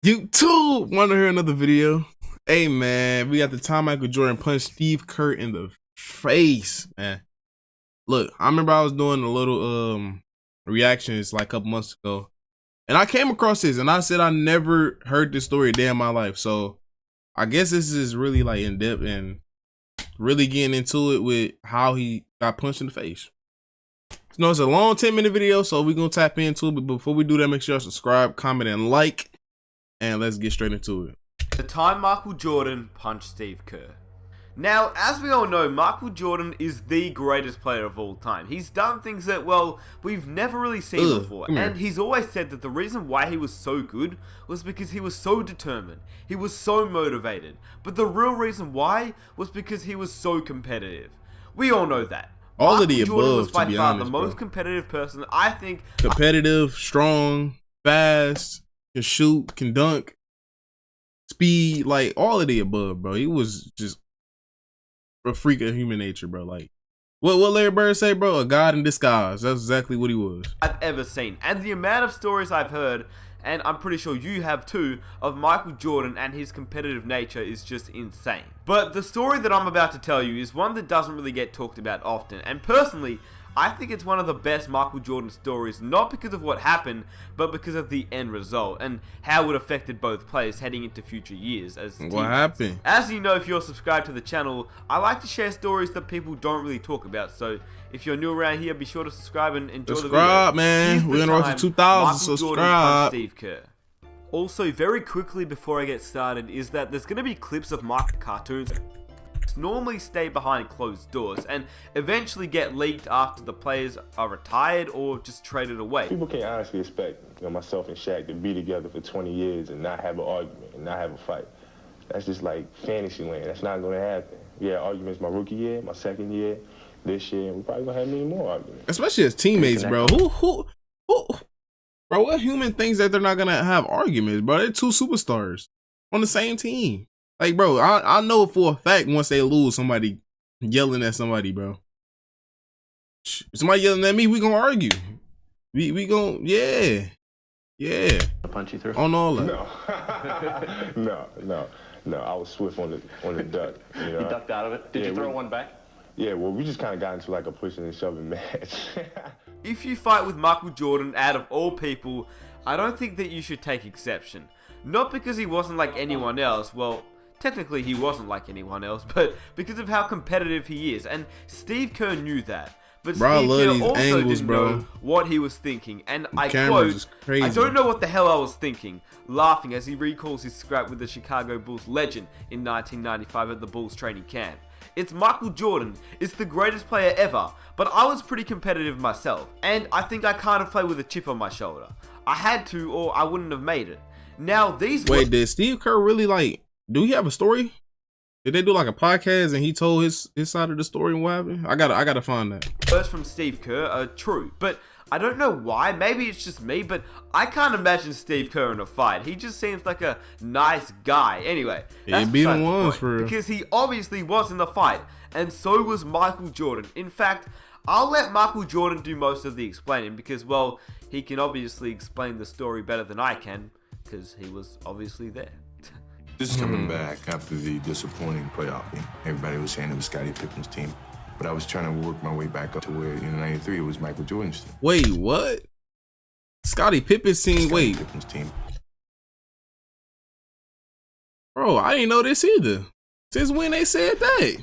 YouTube, want to hear another video? Hey man, we got the time Michael Jordan punched Steve Kerr in the face, man. Look, I remember I was doing a little reactions like a couple months ago, and I came across this, and I said I never heard this story a day in my life. So I guess this is really like in depth and really getting into it with how he got punched in the face. No, it's a long 10-minute video, so we're gonna tap into it. But before we do that, make sure you subscribe, comment, and like. And let's get straight into it. The time Michael Jordan punched Steve Kerr. Now, as we all know, Michael Jordan is the greatest player of all time. He's done things that, well, we've never really seen before. And he's always said that the reason why he was so good was because he was so determined. He was so motivated. But the real reason why was because he was so competitive. We all know that. All of the Michael Jordan above, was by to be far honest, the most bro. competitive person, I think. Competitive, strong, fast, can shoot, can dunk, speed, like all of the above, bro. He was just a freak of human nature, bro. Like what Larry Bird say, bro? A god in disguise. That's exactly what he was. I've ever seen. And the amount of stories I've heard, and I'm pretty sure you have too, of Michael Jordan and his competitive nature is just insane. But the story that I'm about to tell you is one that doesn't really get talked about often, and personally, I think it's one of the best Michael Jordan stories, not because of what happened, but because of the end result, and how it affected both players heading into future years as teammates. What happened? As you know, if you're subscribed to the channel, I like to share stories that people don't really talk about, so if you're new around here, be sure to subscribe and enjoy the video. Subscribe, man. We're in the road to 2,000, subscribe. Steve Kerr. Also, very quickly before I get started, is that there's going to be clips of Michael cartoons normally stay behind closed doors and eventually get leaked after the players are retired or just traded away. People can't honestly expect myself and Shaq to be together for 20 years and not have an argument and not have a fight. That's just like fantasy land. That's not going to happen. We had arguments my rookie year, my second year, this year, and we're probably going to have many more arguments. Especially as teammates, bro. Who? Bro, what human thinks that they're not going to have arguments, bro? They're two superstars on the same team. Like, bro, I know for a fact once they lose, somebody yelling at somebody, bro. If somebody yelling at me, we gonna argue. We gonna, yeah. I punch you through? On all that. No. I was swift on the duck. You know? You ducked out of it? Did you throw one back? Yeah, well, we just kind of got into like a pushing and shoving match. If you fight with Michael Jordan, out of all people, I don't think that you should take exception. Not because he wasn't like anyone else, well, technically he wasn't like anyone else, but because of how competitive he is, and Steve Kerr knew that. But bro, Steve Kerr also angles, didn't know what he was thinking, and I quote, "I don't know what the hell I was thinking," laughing as he recalls his scrap with the Chicago Bulls legend in 1995 at the Bulls training camp. It's Michael Jordan, it's the greatest player ever, but I was pretty competitive myself, and I think I kind of play with a chip on my shoulder. I had to, or I wouldn't have made it. Now these Wait, did Steve Kerr really like, do he have a story? Did they do like a podcast and he told his side of the story and what happened? I gotta find that. Words from Steve Kerr are true, but I don't know why. Maybe it's just me, but I can't imagine Steve Kerr in a fight. He just seems like a nice guy. Anyway, that's be the besides ones point, for real. because he obviously was in the fight, and so was Michael Jordan. In fact, I'll let Michael Jordan do most of the explaining because, well, he can obviously explain the story better than I can because he was obviously there. This is coming back after the disappointing playoff game. Everybody was saying it was Scottie Pippen's team, but I was trying to work my way back up to where in '93 it was Michael Jordan's team. Wait, what? Scottie Pippen's team? Wait, Pippen's team. Bro, I didn't know this either. Since when they said that?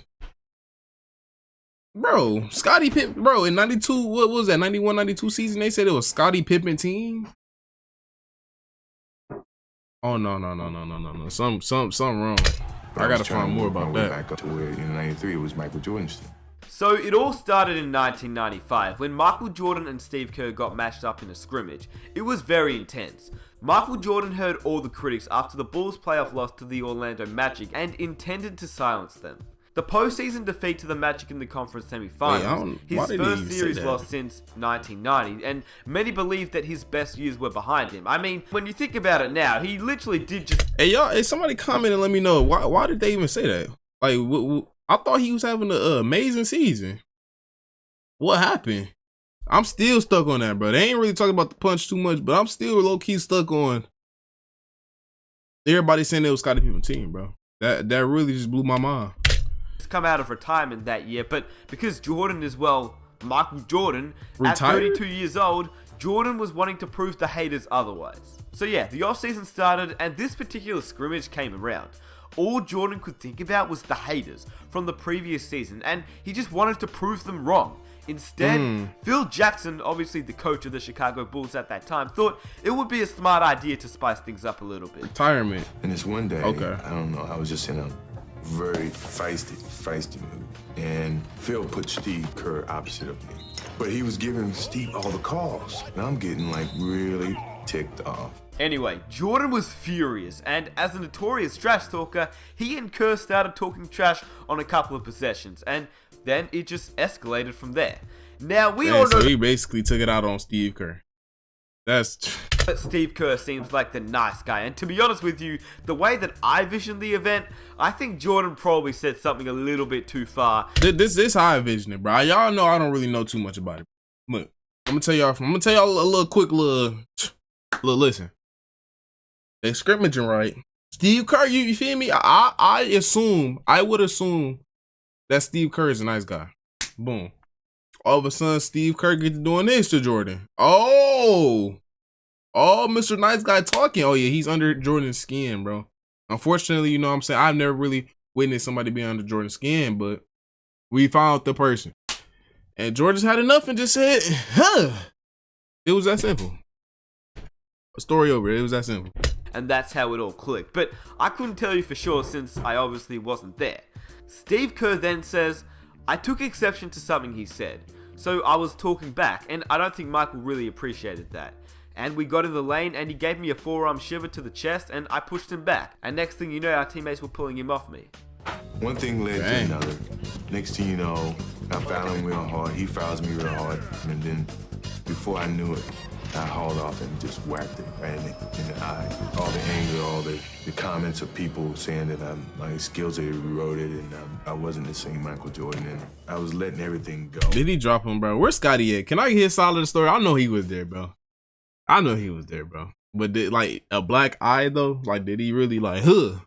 Bro, Scottie Pippen, bro, in 92, what was that, 91, 92 season, they said it was Scottie Pippen team? Oh, no. Something wrong. I gotta find more about that. Back up to where in '93 it was Michael Jordan's team. So it all started in 1995 when Michael Jordan and Steve Kerr got matched up in a scrimmage. It was very intense. Michael Jordan heard all the critics after the Bulls' playoff loss to the Orlando Magic and intended to silence them. The postseason defeat to the Magic in the conference semifinals, his first series loss since 1990, and many believe that his best years were behind him. I mean, when you think about it now, he literally did just... Hey, y'all, hey, somebody comment and let me know, why did they even say that? Like, I thought he was having an amazing season. What happened? I'm still stuck on that, bro. They ain't really talking about the punch too much, but I'm still low-key stuck on Everybody saying it was Scottie Pippen's team, bro. That really just blew my mind. He's come out of retirement that year, but because Jordan is, well, Michael Jordan, Retired? at 32 years old, Jordan was wanting to prove the haters otherwise. So yeah, the offseason started and this particular scrimmage came around. All Jordan could think about was the haters from the previous season, and he just wanted to prove them wrong. Instead, Phil Jackson, obviously the coach of the Chicago Bulls at that time, thought it would be a smart idea to spice things up a little bit. Retirement. And this one day, Okay. I don't know, I was just in a very feisty mood. And Phil put Steve Kerr opposite of me. But he was giving Steve all the calls. And I'm getting like really ticked off. Anyway, Jordan was furious, and as a notorious trash talker, he and Kerr started talking trash on a couple of possessions, and then it just escalated from there. Now, we all know So he basically took it out on Steve Kerr. That's... that Steve Kerr seems like the nice guy, and to be honest with you, the way that I visioned the event, I think Jordan probably said something a little bit too far. This how I envision it, bro. Y'all know I don't really know too much about it. Look, I'm gonna tell y'all a little quick little listen. They scrimmaging right. Steve Kerr, you feel me? I would assume that Steve Kerr is a nice guy. Boom. All of a sudden, Steve Kerr gets doing this to Jordan. Oh, Mr. Nice Guy talking. Oh yeah, he's under Jordan's skin, bro. Unfortunately, you know what I'm saying, I've never really witnessed somebody being under Jordan's skin, but we found the person. And Jordan just had enough and just said, huh. It was that simple. A story over. It was that simple. And that's how it all clicked. But I couldn't tell you for sure since I obviously wasn't there. Steve Kerr then says, I took exception to something he said. So I was talking back, and I don't think Michael really appreciated that. And we got in the lane, and he gave me a forearm shiver to the chest, and I pushed him back. And next thing you know, our teammates were pulling him off me. One thing led to another. Next thing you know, I fouled him real hard. He fouls me real hard. And then before I knew it, I hauled off and just whacked it right in the eye. All the anger, all the comments of people saying that my skills had eroded and I wasn't the same Michael Jordan. And I was letting everything go. Did he drop him, bro? Where's Scotty at? Can I hear solid story? I know he was there, bro. But did, like, a black eye, though? Like, did he really, like, huh?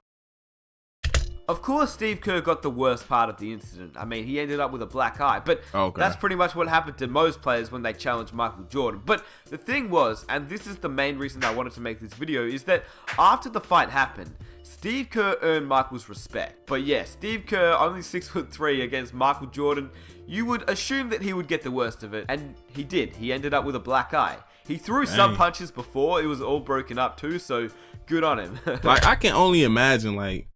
Of course, Steve Kerr got the worst part of the incident. I mean, he ended up with a black eye, but that's pretty much what happened to most players when they challenged Michael Jordan. But the thing was, and this is the main reason I wanted to make this video, is that after the fight happened, Steve Kerr earned Michael's respect. But yeah, Steve Kerr, only 6'3" against Michael Jordan, you would assume that he would get the worst of it, and he did. He ended up with a black eye. He threw some punches before, it was all broken up too, so good on him. Like, I can only imagine, like,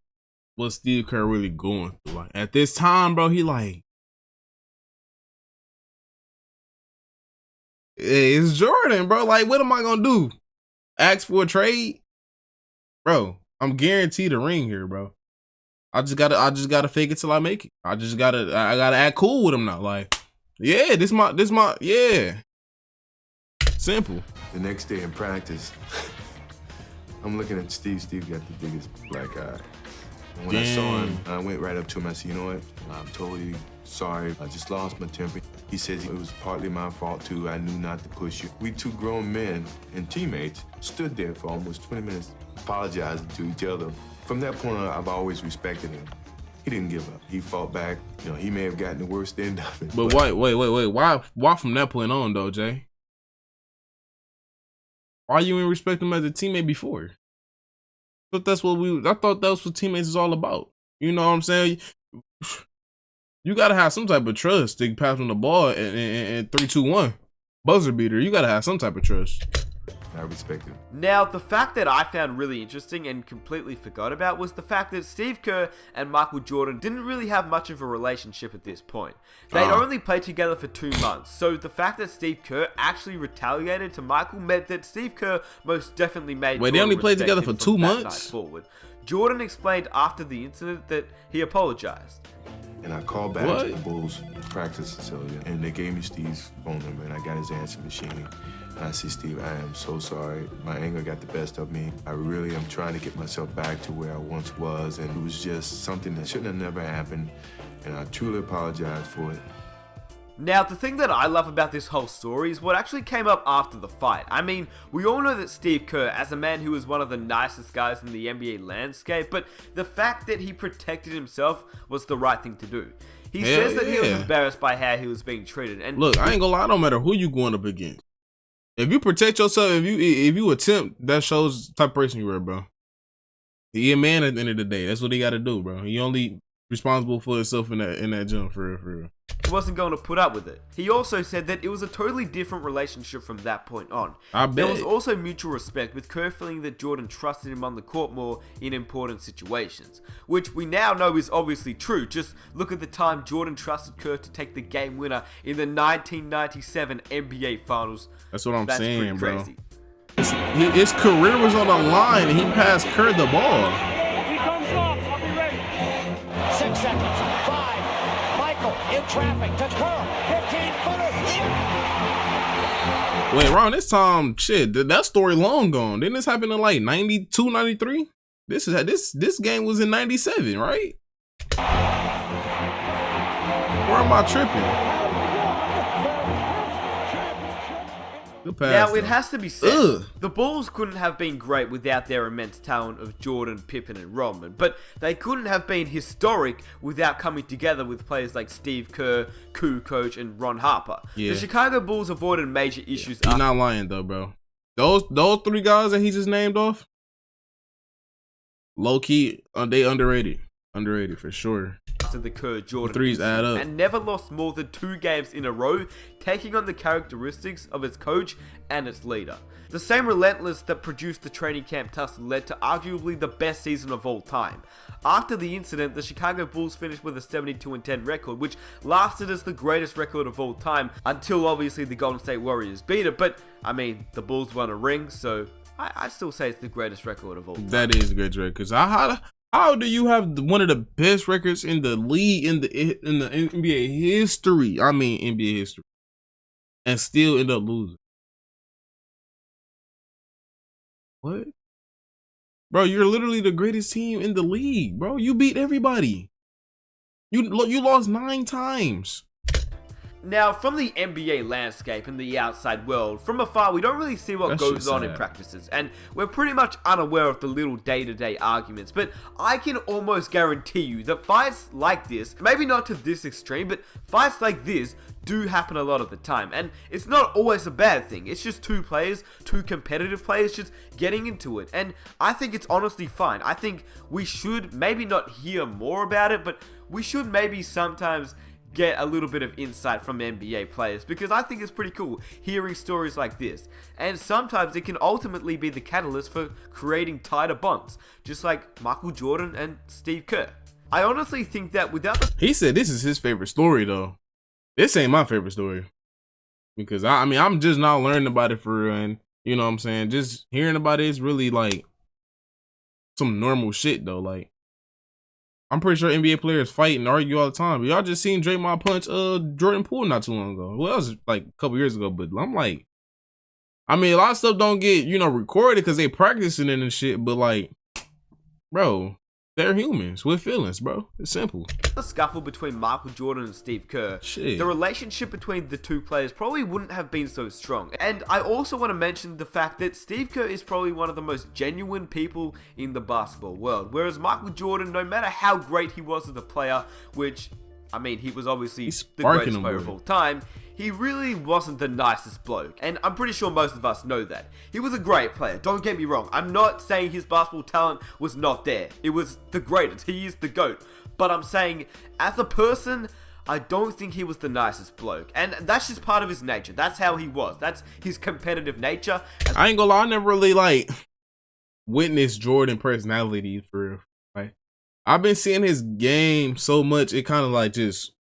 what Steve Kerr really going through. Like, at this time, bro, he like, hey, it's Jordan, bro. Like, what am I gonna do? Ask for a trade? Bro, I'm guaranteed a ring here, bro. I just gotta fake it till I make it. I gotta act cool with him now. Like, yeah, this my yeah. Simple. The next day in practice, I'm looking at Steve. Steve got the biggest black eye. And when I saw him, I went right up to him. I said, you know what? I'm totally sorry. I just lost my temper. He says it was partly my fault, too. I knew not to push you. We two grown men and teammates stood there for almost 20 minutes apologizing to each other. From that point on, I've always respected him. He didn't give up. He fought back. You know, he may have gotten the worst end of it. But wait. Why from that point on, though, Jay? Why you didn't respect him as a teammate before? I thought that's what teammates is all about. You know what I'm saying? You gotta have some type of trust to pass on the ball and 3-2-1 buzzer beater. You gotta have some type of trust. I respect it. Now, the fact that I found really interesting and completely forgot about was the fact that Steve Kerr and Michael Jordan didn't really have much of a relationship at this point. They'd only played together for 2 months, so the fact that Steve Kerr actually retaliated to Michael meant that Steve Kerr most definitely made Wait, they only played together for 2 months? Forward. Jordan explained after the incident that he apologized. And I called back to the Bulls practice facility, and they gave me Steve's phone number, and I got his answer machine. And I said, Steve, I am so sorry. My anger got the best of me. I really am trying to get myself back to where I once was, and it was just something that shouldn't have never happened, and I truly apologize for it. Now, the thing that I love about this whole story is what actually came up after the fight. I mean, we all know that Steve Kerr, as a man who was one of the nicest guys in the NBA landscape, but the fact that he protected himself was the right thing to do. He says that he was embarrassed by how he was being treated. And look, I ain't gonna lie, no matter who you going up against. If you protect yourself, if you attempt, that shows the type of person you are, bro. He a man at the end of the day. That's what he gotta do, bro. He only responsible for himself in that gym, for real. He wasn't going to put up with it. He also said that it was a totally different relationship from that point on. I bet. There was also mutual respect, with Kerr feeling that Jordan trusted him on the court more in important situations, which we now know is obviously true. Just look at the time Jordan trusted Kerr to take the game winner in the 1997 NBA Finals. That's what I'm saying, bro. Crazy. His career was on the line, and he passed Kerr the ball. He comes off. I'll be ready. 6 seconds. 5. Michael in traffic to Kerr. 15-footer. Wait, around this time, shit, that story long gone. Didn't this happen in like 92, 93? This game was in 97, right? Where am I tripping? Now, it has to be said, the Bulls couldn't have been great without their immense talent of Jordan, Pippen, and Rodman, but they couldn't have been historic without coming together with players like Steve Kerr, Kukoc, and Ron Harper. Yeah. The Chicago Bulls avoided major issues. He's not lying though, bro. Those three guys that he just named off, low key, they underrated. Underrated for sure. To the Kerr-Jordan threes add up, and never lost more than 2 games in a row, taking on the characteristics of its coach and its leader. The same relentless that produced the training camp tussle led to arguably the best season of all time. After the incident, the Chicago Bulls finished with a 72-10 record, which lasted as the greatest record of all time until obviously the Golden State Warriors beat it. But I mean, the Bulls won a ring, so I still say it's the greatest record of all time. That is the greatest record. Because how do you have one of the best records in the league in the NBA history? I mean NBA history, and still end up losing? What, bro? You're literally the greatest team in the league, bro. You beat everybody. You lost 9 times. Now, from the NBA landscape and the outside world, from afar, we don't really see what goes on in practices, and we're pretty much unaware of the little day-to-day arguments, but I can almost guarantee you that fights like this, maybe not to this extreme, but fights like this do happen a lot of the time, and it's not always a bad thing. It's just 2 players, 2 competitive players just getting into it, and I think it's honestly fine. I think we should maybe not hear more about it, but we should maybe sometimes get a little bit of insight from NBA players, because I think it's pretty cool hearing stories like this, and sometimes it can ultimately be the catalyst for creating tighter bonds, just like Michael Jordan and Steve Kerr. I honestly think that without the... He said this is his favorite story though. This ain't my favorite story, because I mean I'm just now learning about it for real, and you know what I'm saying, just hearing about it is really like some normal shit though. Like, I'm pretty sure NBA players fight and argue all the time. But y'all just seen Draymond punch Jordan Poole not too long ago. Well, that was like a couple years ago, but I'm like, I mean, a lot of stuff don't get, recorded because they practicing it and shit, but like, bro, they're humans with feelings, bro. It's simple. The scuffle between Michael Jordan and Steve Kerr, the relationship between the 2 players probably wouldn't have been so strong. And I also want to mention the fact that Steve Kerr is probably one of the most genuine people in the basketball world, whereas Michael Jordan, no matter how great he was as a player, which, I mean, he was obviously the greatest player of all time, he really wasn't the nicest bloke, and I'm pretty sure most of us know that. He was a great player, don't get me wrong. I'm not saying his basketball talent was not there. It was the greatest. He is the GOAT. But I'm saying, as a person, I don't think he was the nicest bloke. And that's just part of his nature. That's how he was. That's his competitive nature. I ain't gonna lie, I never really, witnessed Jordan personality for real. Like, I've been seeing his game so much, it kind of, just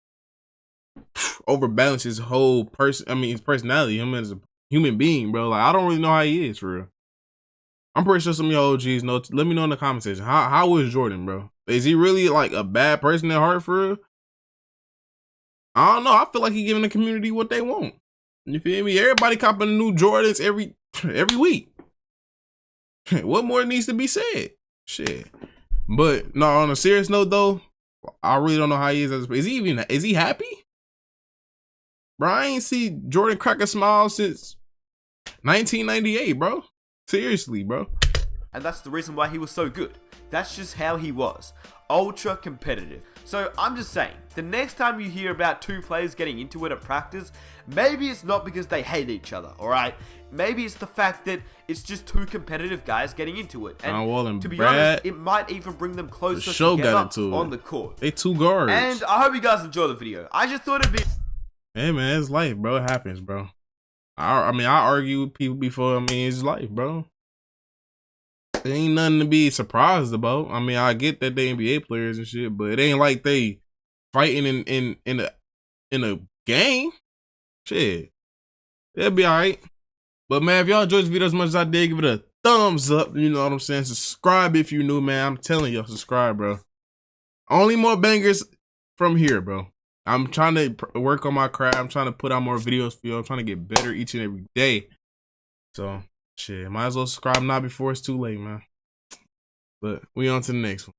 overbalance his whole his personality, him as a human being, bro. Like, I don't really know how he is for real. I'm pretty sure some of y'all OGs know. Let me know in the comment section. How is Jordan, bro? Is he really a bad person at heart for real? I don't know. I feel like he giving the community what they want. You feel me? Everybody copping new Jordans every week. What more needs to be said? Shit. But no, on a serious note though, I really don't know how he is. Is he happy? Bro, I ain't see Jordan crack a smile since 1998, bro. Seriously, bro. And that's the reason why he was so good. That's just how he was. Ultra competitive. So I'm just saying, the next time you hear about two players getting into it at practice, maybe it's not because they hate each other, alright? Maybe it's the fact that it's just two competitive guys getting into it. And to be honest, it might even bring them closer together on the court. They two guards. And I hope you guys enjoy the video. I just thought it'd be... Hey man, it's life, bro. It happens, bro. I mean, I argue with people before. I mean, it's life, bro. There ain't nothing to be surprised about. I mean, I get that they NBA players and shit, but it ain't like they fighting in a game. Shit, they'll be alright. But man, if y'all enjoyed this video as much as I did, give it a thumbs up. You know what I'm saying? Subscribe if you new, man. I'm telling you, subscribe, bro. Only more bangers from here, bro. I'm trying to work on my craft. I'm trying to put out more videos for you. I'm trying to get better each and every day. So, shit, might as well subscribe now before it's too late, man. But we on to the next one.